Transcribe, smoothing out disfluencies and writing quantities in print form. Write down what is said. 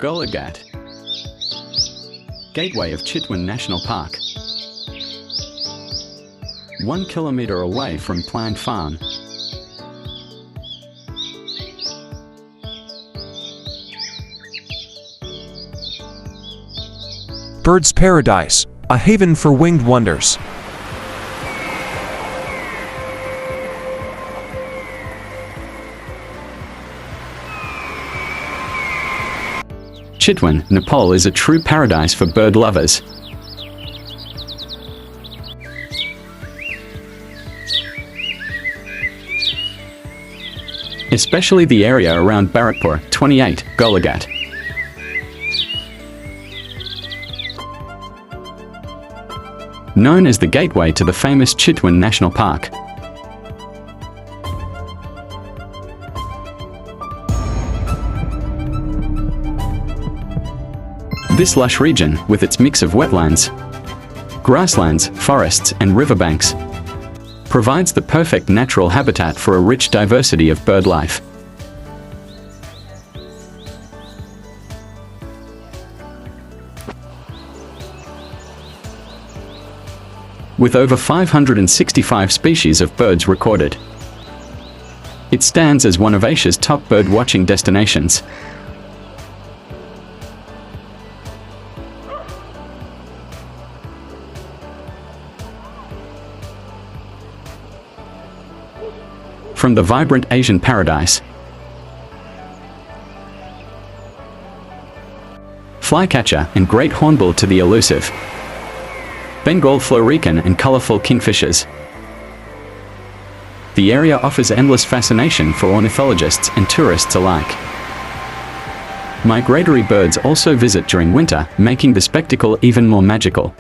Golaghat, gateway of Chitwan National Park. 1 kilometre away from planned farm. Bird's Paradise, a haven for winged wonders. Chitwan, Nepal is a true paradise for bird lovers. Especially the area around Bharatpur, 28, Golaghat. Known as the gateway to the famous Chitwan National Park. This lush region, with its mix of wetlands, grasslands, forests and riverbanks, provides the perfect natural habitat for a rich diversity of bird life. With over 565 species of birds recorded, it stands as one of Asia's top bird-watching destinations. From the vibrant Asian paradise, Flycatcher and great Hornbill to the elusive Bengal Florican and colorful Kingfishers, the area offers endless fascination for ornithologists and tourists alike. Migratory birds also visit during winter, making the spectacle even more magical.